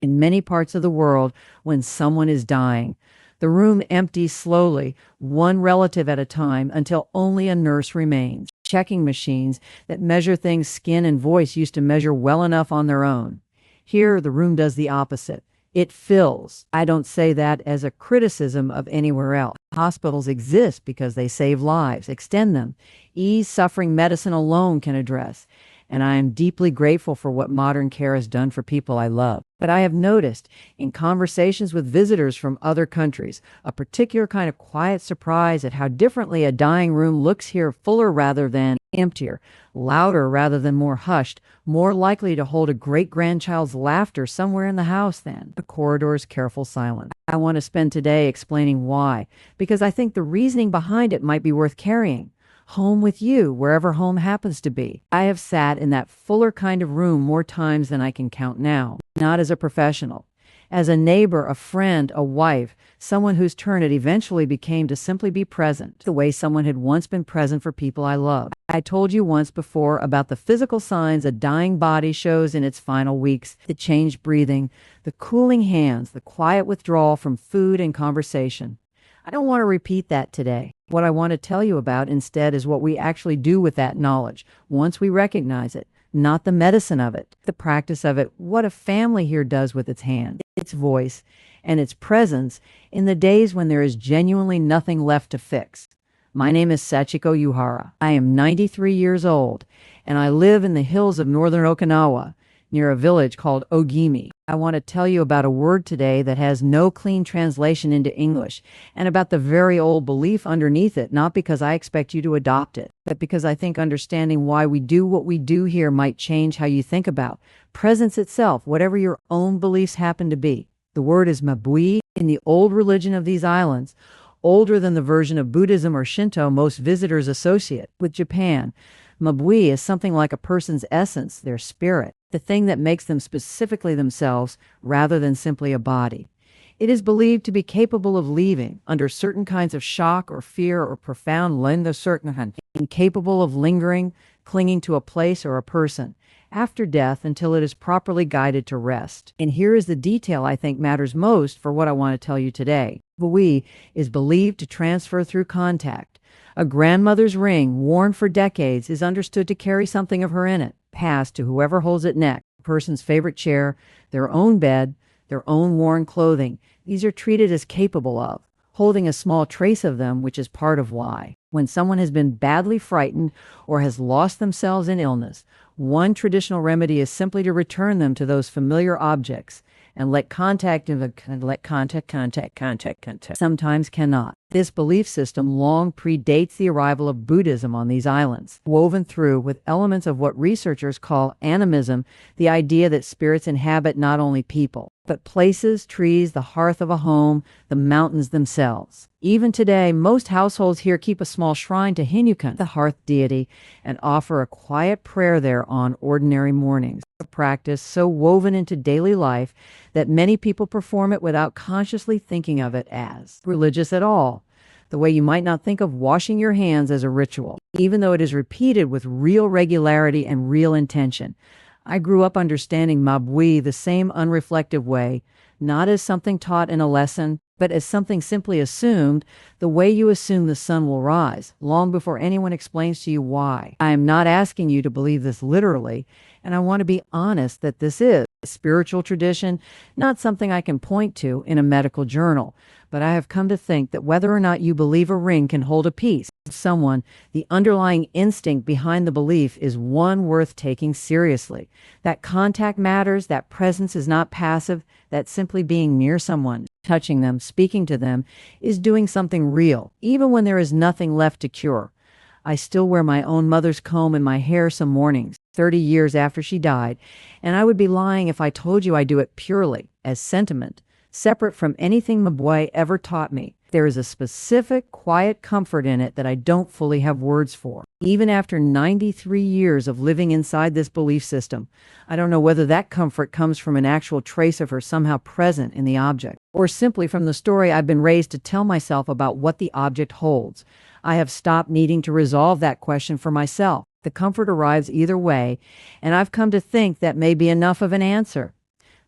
In many parts of the world, when someone is dying, the room empties slowly, one relative at a time, until only a nurse remains. Checking machines that measure things skin and voice used to measure well enough on their own. Here, the room does the opposite. It fills. I don't say that as a criticism of anywhere else. Hospitals exist because they save lives, extend them, ease suffering medicine alone can address. And I am deeply grateful for what modern care has done for people I love. But I have noticed in conversations with visitors from other countries, a particular kind of quiet surprise at how differently a dying room looks here, fuller rather than emptier, louder rather than more hushed, more likely to hold a great-grandchild's laughter somewhere in the house than the corridor's careful silence. I want to spend today explaining why, because I think the reasoning behind it might be worth carrying. Home with you, wherever home happens to be. I have sat in that fuller kind of room more times than I can count now, not as a professional. As a neighbor, a friend, a wife, someone whose turn it eventually became to simply be present, the way someone had once been present for people I love. I told you once before about the physical signs a dying body shows in its final weeks, the changed breathing, the cooling hands, the quiet withdrawal from food and conversation. I don't want to repeat that today. What I want to tell you about instead is what we actually do with that knowledge once we recognize it, not the medicine of it, the practice of it, what a family here does with its hand, its voice, and its presence in the days when there is genuinely nothing left to fix. My name is Sachiko Yuhara. I am 93 years old, and I live in the hills of northern Okinawa, near a village called Ogimi. I want to tell you about a word today that has no clean translation into English, and about the very old belief underneath it, not because I expect you to adopt it, but because I think understanding why we do what we do here might change how you think about presence itself, whatever your own beliefs happen to be. The word is Mabui in the old religion of these islands, older than the version of Buddhism or Shinto most visitors associate with Japan. Mabui is something like a person's essence, their spirit, the thing that makes them specifically themselves rather than simply a body. It is believed to be capable of leaving under certain kinds of shock or fear or profound incapable of lingering, clinging to a place or a person after death until it is properly guided to rest. And here is the detail I think matters most for what I want to tell you today. Mabui is believed to transfer through contact. A grandmother's ring, worn for decades, is understood to carry something of her in it, passed to whoever holds it next. A person's favorite chair, their own bed, their own worn clothing. These are treated as capable of, holding a small trace of them, which is part of why. When someone has been badly frightened or has lost themselves in illness, one traditional remedy is simply to return them to those familiar objects and let contact sometimes cannot. This belief system long predates the arrival of Buddhism on these islands, woven through with elements of what researchers call animism, the idea that spirits inhabit not only people, but places, trees, the hearth of a home, the mountains themselves. Even today, most households here keep a small shrine to Hinukan, the hearth deity, and offer a quiet prayer there on ordinary mornings. A practice so woven into daily life that many people perform it without consciously thinking of it as religious at all, the way you might not think of washing your hands as a ritual, even though it is repeated with real regularity and real intention. I grew up understanding Mabui the same unreflective way, not as something taught in a lesson, but as something simply assumed, the way you assume the sun will rise, long before anyone explains to you why. I am not asking you to believe this literally, and I want to be honest that this is a spiritual tradition, not something I can point to in a medical journal. But I have come to think that whether or not you believe a ring can hold a piece of someone, the underlying instinct behind the belief is one worth taking seriously. That contact matters, that presence is not passive, that simply being near someone, touching them, speaking to them, is doing something real, even when there is nothing left to cure. I still wear my own mother's comb in my hair some mornings, 30 years after she died, and I would be lying if I told you I do it purely, as sentiment, separate from anything Mabui ever taught me. There is a specific, quiet comfort in it that I don't fully have words for. Even after 93 years of living inside this belief system, I don't know whether that comfort comes from an actual trace of her somehow present in the object, or simply from the story I've been raised to tell myself about what the object holds. I have stopped needing to resolve that question for myself. The comfort arrives either way, and I've come to think that may be enough of an answer.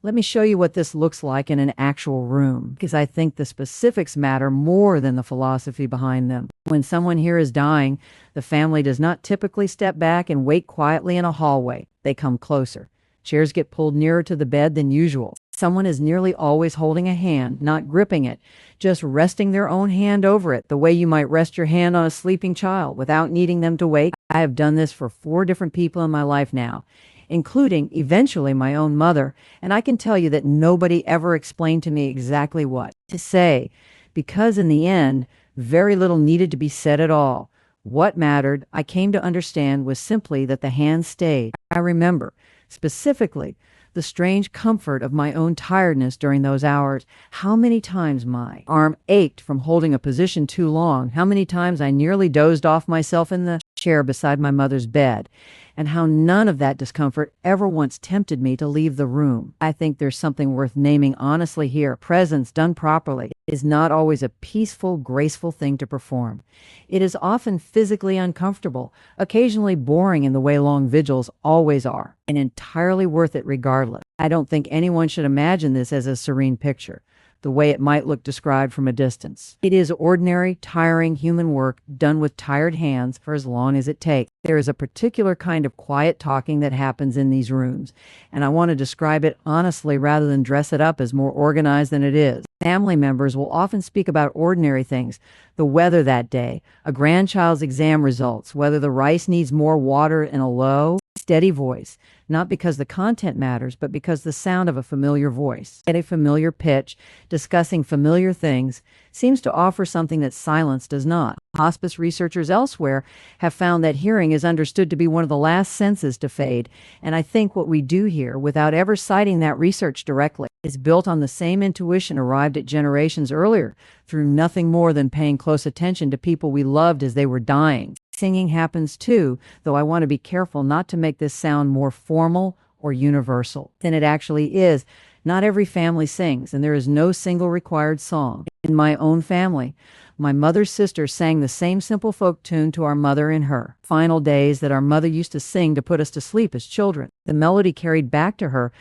Let me show you what this looks like in an actual room, because I think the specifics matter more than the philosophy behind them. When someone here is dying, the family does not typically step back and wait quietly in a hallway. They come closer. Chairs get pulled nearer to the bed than usual. Someone is nearly always holding a hand, not gripping it, just resting their own hand over it, the way you might rest your hand on a sleeping child without needing them to wake. I have done this for 4 different people in my life now, including eventually my own mother, and I can tell you that nobody ever explained to me exactly what to say, because in the end, very little needed to be said at all. What mattered, I came to understand, was simply that the hand stayed. I remember, specifically, the strange comfort of my own tiredness during those hours. How many times my arm ached from holding a position too long, how many times I nearly dozed off myself in the chair beside my mother's bed, and how none of that discomfort ever once tempted me to leave the room. I think there's something worth naming honestly here. Presence done properly is not always a peaceful, graceful thing to perform. It is often physically uncomfortable, occasionally boring in the way long vigils always are, and entirely worth it regardless. I don't think anyone should imagine this as a serene picture, the way it might look described from a distance. It is ordinary, tiring human work done with tired hands for as long as it takes. There is a particular kind of quiet talking that happens in these rooms, and I want to describe it honestly rather than dress it up as more organized than it is. Family members will often speak about ordinary things, the weather that day, a grandchild's exam results, whether the rice needs more water, in a low, steady voice, not because the content matters, but because the sound of a familiar voice at a familiar pitch, discussing familiar things, seems to offer something that silence does not. Hospice researchers elsewhere have found that hearing is understood to be one of the last senses to fade, and I think what we do here, without ever citing that research directly, is built on the same intuition arrived at generations earlier through nothing more than paying close attention to people we loved as they were dying. Singing happens too, though I want to be careful not to make this sound more formal or universal than it actually is. Not every family sings, and there is no single required song. In my own family, my mother's sister sang the same simple folk tune to our mother in her final days that our mother used to sing to put us to sleep as children. The melody carried back to her,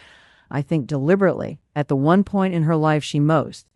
I think deliberately, at the one point in her life she most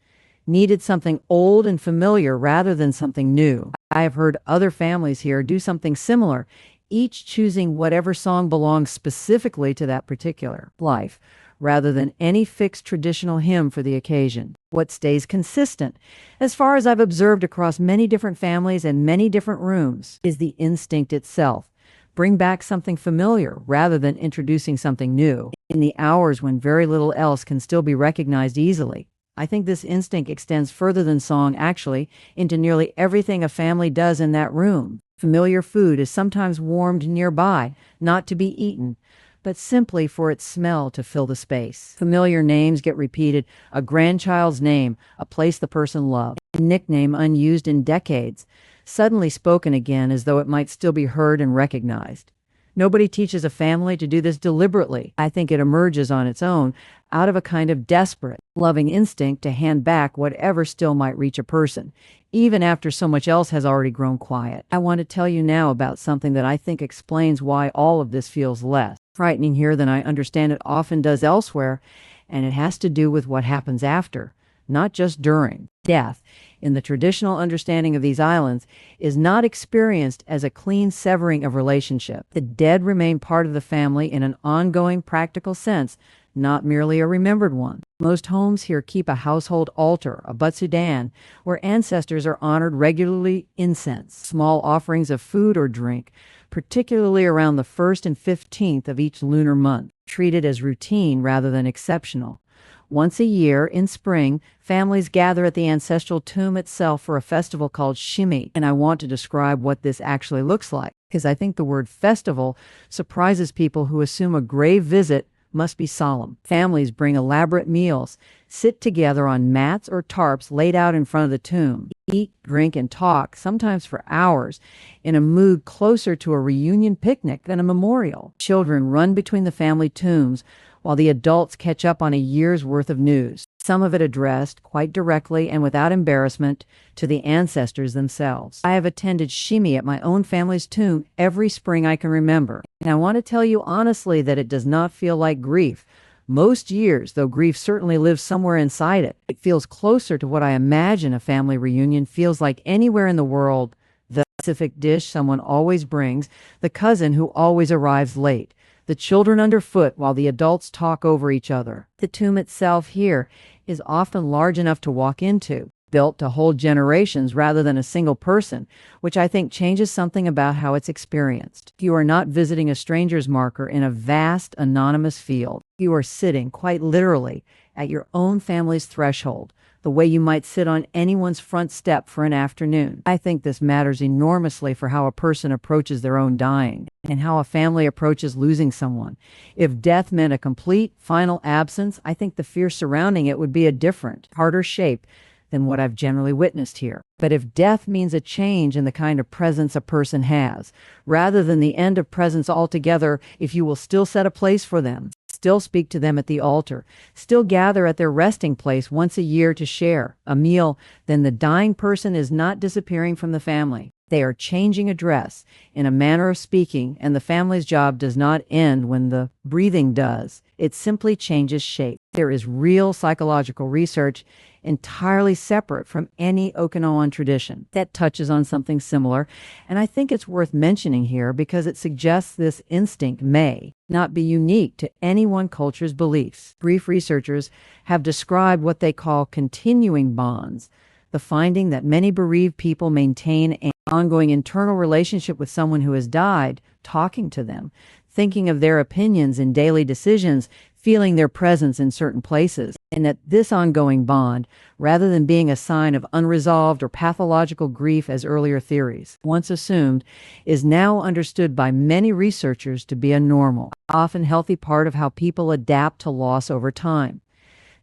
needed something old and familiar rather than something new. I have heard other families here do something similar, each choosing whatever song belongs specifically to that particular life, rather than any fixed traditional hymn for the occasion. What stays consistent, as far as I've observed across many different families and many different rooms, is the instinct itself. Bring back something familiar rather than introducing something new, in the hours when very little else can still be recognized easily. I think this instinct extends further than song, actually, into nearly everything a family does in that room. Familiar food is sometimes warmed nearby, not to be eaten, but simply for its smell to fill the space. Familiar names get repeated, a grandchild's name, a place the person loved, a nickname unused in decades, suddenly spoken again as though it might still be heard and recognized. Nobody teaches a family to do this deliberately. I think it emerges on its own, out of a kind of desperate, loving instinct to hand back whatever still might reach a person, even after so much else has already grown quiet. I want to tell you now about something that I think explains why all of this feels less frightening here than I understand it often does elsewhere, and it has to do with what happens after, not just during. Death, in the traditional understanding of these islands, is not experienced as a clean severing of relationship. The dead remain part of the family in an ongoing practical sense, not merely a remembered one. Most homes here keep a household altar, a Butsudan, where ancestors are honored regularly. Incense, small offerings of food or drink, particularly around the 1st and 15th of each lunar month, treated as routine rather than exceptional. Once a year, in spring, families gather at the ancestral tomb itself for a festival called Shimi, and I want to describe what this actually looks like, because I think the word festival surprises people who assume a grave visit must be solemn. Families bring elaborate meals, sit together on mats or tarps laid out in front of the tomb, eat, drink, and talk, sometimes for hours, in a mood closer to a reunion picnic than a memorial. Children run between the family tombs, while the adults catch up on a year's worth of news, some of it addressed, quite directly and without embarrassment, to the ancestors themselves. I have attended Shimi at my own family's tomb every spring I can remember, and I want to tell you honestly that it does not feel like grief, Most years, though grief certainly lives somewhere inside it, it feels closer to what I imagine a family reunion feels like anywhere in the world. The specific dish someone always brings, the cousin who always arrives late, the children underfoot while the adults talk over each other. The tomb itself here is often large enough to walk into, built to hold generations rather than a single person, which I think changes something about how it's experienced. You are not visiting a stranger's marker in a vast, anonymous field. You are sitting, quite literally, at your own family's threshold, the way you might sit on anyone's front step for an afternoon. I think this matters enormously for how a person approaches their own dying and how a family approaches losing someone. If death meant a complete, final absence, I think the fear surrounding it would be a different, harder shape than what I've generally witnessed here. But if death means a change in the kind of presence a person has, rather than the end of presence altogether, if you will still set a place for them, still speak to them at the altar, still gather at their resting place once a year to share a meal, then the dying person is not disappearing from the family. They are changing address, in a manner of speaking, and the family's job does not end when the breathing does. It simply changes shape. There is real psychological research entirely separate from any Okinawan tradition that touches on something similar, and I think it's worth mentioning here because it suggests this instinct may not be unique to any one culture's beliefs. Grief researchers have described what they call continuing bonds, the finding that many bereaved people maintain an ongoing internal relationship with someone who has died, talking to them, thinking of their opinions in daily decisions, feeling their presence in certain places, and that this ongoing bond, rather than being a sign of unresolved or pathological grief as earlier theories once assumed, is now understood by many researchers to be a normal, often healthy part of how people adapt to loss over time.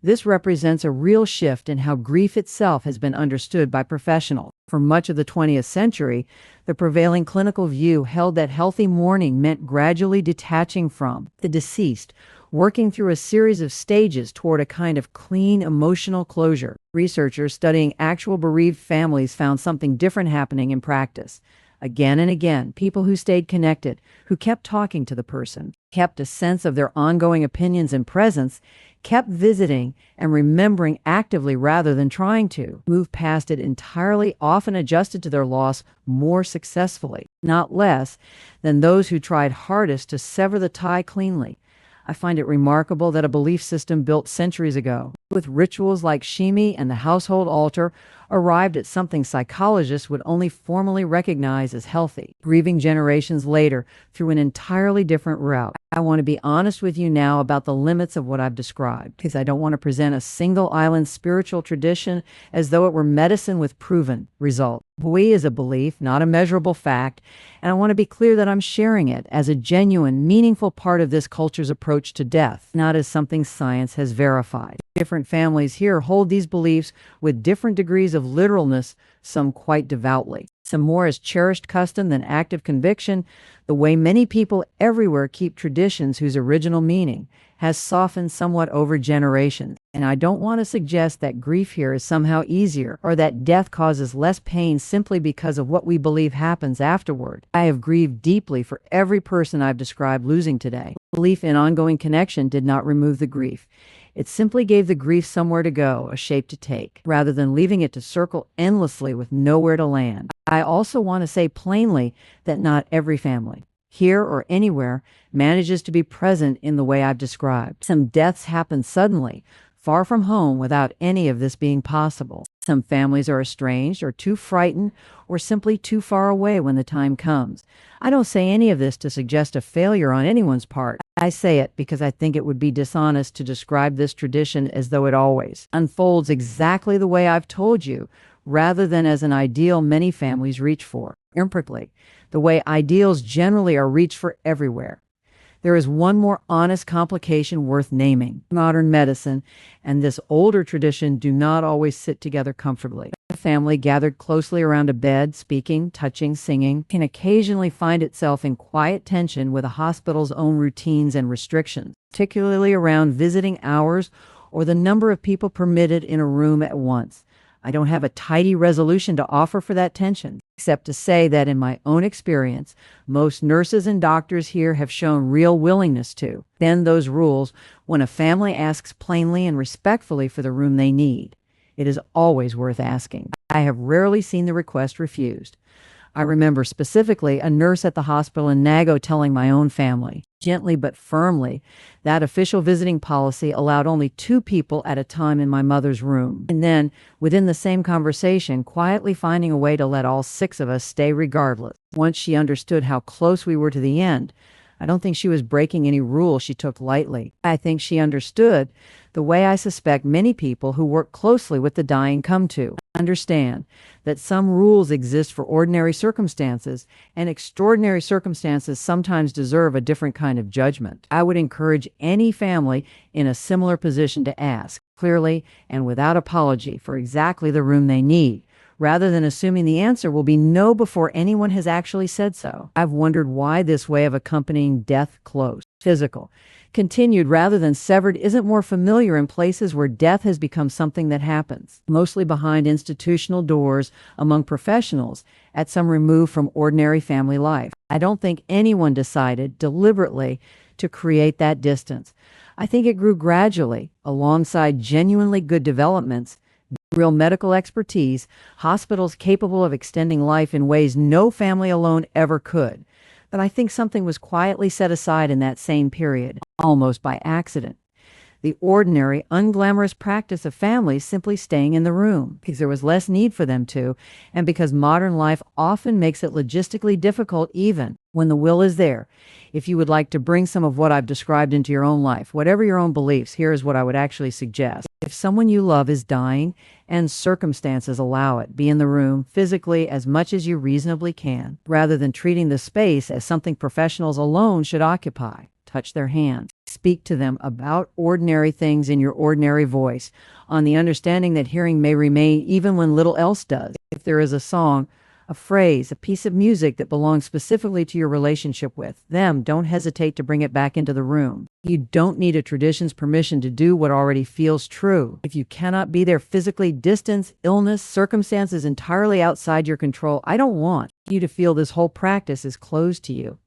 This represents a real shift in how grief itself has been understood by professionals. For much of the 20th century, the prevailing clinical view held that healthy mourning meant gradually detaching from the deceased, working through a series of stages toward a kind of clean emotional closure. Researchers studying actual bereaved families found something different happening in practice. Again and again, people who stayed connected, who kept talking to the person, kept a sense of their ongoing opinions and presence, kept visiting and remembering actively rather than trying to, moved past it entirely, often adjusted to their loss more successfully, not less than those who tried hardest to sever the tie cleanly. I find it remarkable that a belief system built centuries ago, with rituals like Shimi and the household altar, arrived at something psychologists would only formally recognize as healthy, grieving generations later through an entirely different route. I want to be honest with you now about the limits of what I've described, because I don't want to present a single island spiritual tradition as though it were medicine with proven results. Mabui is a belief, not a measurable fact, and I want to be clear that I'm sharing it as a genuine, meaningful part of this culture's approach to death, not as something science has verified. Different families here hold these beliefs with different degrees of literalness, some quite devoutly, some more as cherished custom than active conviction. The way many people everywhere keep traditions whose original meaning has softened somewhat over generations. And I don't want to suggest that grief here is somehow easier or that death causes less pain simply because of what we believe happens afterward. I have grieved deeply for every person I've described losing today. Belief in ongoing connection did not remove the grief. It simply gave the grief somewhere to go, a shape to take, rather than leaving it to circle endlessly with nowhere to land. I also want to say plainly that not every family, here or anywhere, manages to be present in the way I've described. Some deaths happen suddenly, far from home, without any of this being possible. Some families are estranged or too frightened or simply too far away when the time comes. I don't say any of this to suggest a failure on anyone's part. I say it because I think it would be dishonest to describe this tradition as though it always unfolds exactly the way I've told you, rather than as an ideal many families reach for. Empirically, the way ideals generally are reached for everywhere. There is one more honest complication worth naming. Modern medicine and this older tradition do not always sit together comfortably. A family gathered closely around a bed, speaking, touching, singing, can occasionally find itself in quiet tension with a hospital's own routines and restrictions, particularly around visiting hours or the number of people permitted in a room at once. I don't have a tidy resolution to offer for that tension, except to say that in my own experience, most nurses and doctors here have shown real willingness to bend those rules when a family asks plainly and respectfully for the room they need. It is always worth asking. I have rarely seen the request refused. I remember specifically a nurse at the hospital in Nago telling my own family, gently but firmly, that official visiting policy allowed only 2 people at a time in my mother's room. And then, within the same conversation, quietly finding a way to let all 6 of us stay regardless. Once she understood how close we were to the end, I don't think she was breaking any rule she took lightly. I think she understood the way I suspect many people who work closely with the dying come to understand that some rules exist for ordinary circumstances, and extraordinary circumstances sometimes deserve a different kind of judgment. I would encourage any family in a similar position to ask, clearly and without apology, for exactly the room they need, rather than assuming the answer will be no before anyone has actually said so. I've wondered why this way of accompanying death close, physical, continued rather than severed isn't more familiar in places where death has become something that happens, mostly behind institutional doors among professionals at some remove from ordinary family life. I don't think anyone decided deliberately to create that distance. I think it grew gradually alongside genuinely good developments, real medical expertise, hospitals capable of extending life in ways no family alone ever could. But I think something was quietly set aside in that same period, almost by accident. The ordinary, unglamorous practice of families simply staying in the room because there was less need for them to, and because modern life often makes it logistically difficult even when the will is there. If you would like to bring some of what I've described into your own life, whatever your own beliefs, here is what I would actually suggest. If someone you love is dying and circumstances allow it, be in the room physically as much as you reasonably can, rather than treating the space as something professionals alone should occupy. Touch their hand. Speak to them about ordinary things in your ordinary voice, on the understanding that hearing may remain even when little else does. If there is a song, a phrase, a piece of music that belongs specifically to your relationship with them, don't hesitate to bring it back into the room. You don't need a tradition's permission to do what already feels true. If you cannot be there physically, distance, illness, circumstances entirely outside your control, I don't want you to feel this whole practice is closed to you.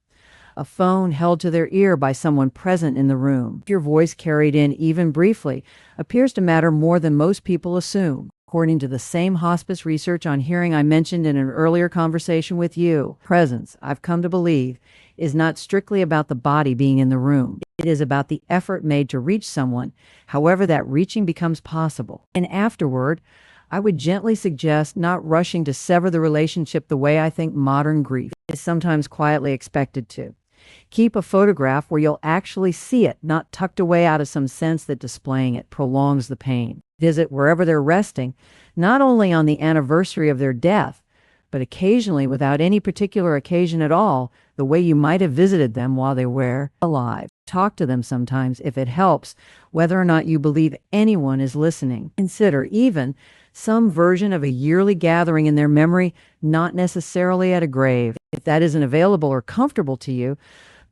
A phone held to their ear by someone present in the room, your voice carried in even briefly, appears to matter more than most people assume. According to the same hospice research on hearing I mentioned in an earlier conversation with you, presence, I've come to believe, is not strictly about the body being in the room. It is about the effort made to reach someone, however that reaching becomes possible. And afterward, I would gently suggest not rushing to sever the relationship the way I think modern grief is sometimes quietly expected to. Keep a photograph where you'll actually see it, not tucked away out of some sense that displaying it prolongs the pain. Visit wherever they're resting, not only on the anniversary of their death, but occasionally without any particular occasion at all, the way you might have visited them while they were alive. Talk to them sometimes if it helps, whether or not you believe anyone is listening. Consider even some version of a yearly gathering in their memory, not necessarily at a grave, if that isn't available or comfortable to you,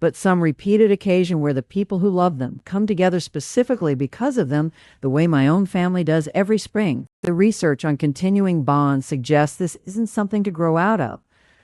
but some repeated occasion where the people who love them come together specifically because of them, the way my own family does every spring. The research on continuing bonds suggests this isn't something to grow out of.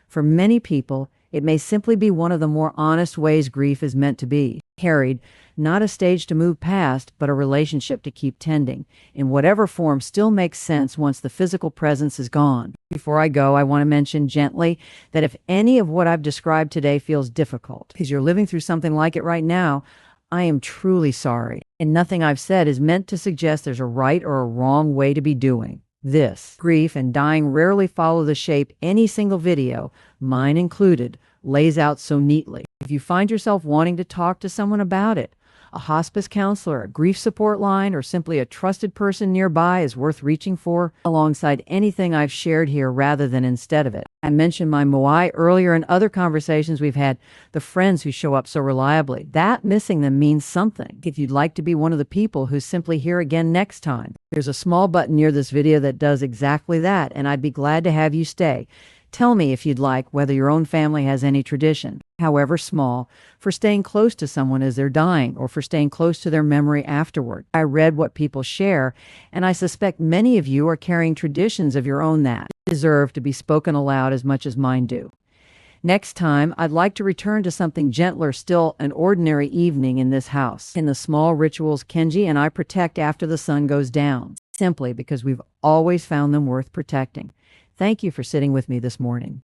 For many people, it may simply be one of the more honest ways grief is meant to be. Carried, not a stage to move past, but a relationship to keep tending, in whatever form still makes sense once the physical presence is gone. Before I go, I want to mention gently that if any of what I've described today feels difficult, because you're living through something like it right now, I am truly sorry. And nothing I've said is meant to suggest there's a right or a wrong way to be doing this. Grief and dying rarely follow the shape any single video, mine included, lays out so neatly. If you find yourself wanting to talk to someone about it, a hospice counselor, a grief support line, or simply a trusted person nearby is worth reaching for alongside anything I've shared here rather than instead of it. I mentioned my Mabui earlier in other conversations we've had, the friends who show up so reliably. That missing them means something. If you'd like to be one of the people who's simply here again next time, there's a small button near this video that does exactly that, and I'd be glad to have you stay. Tell me, if you'd like, whether your own family has any tradition, however small, for staying close to someone as they're dying or for staying close to their memory afterward. I read what people share, and I suspect many of you are carrying traditions of your own that deserve to be spoken aloud as much as mine do. Next time, I'd like to return to something gentler, still an ordinary evening in this house, in the small rituals Kenji and I protect after the sun goes down, simply because we've always found them worth protecting. Thank you for sitting with me this morning.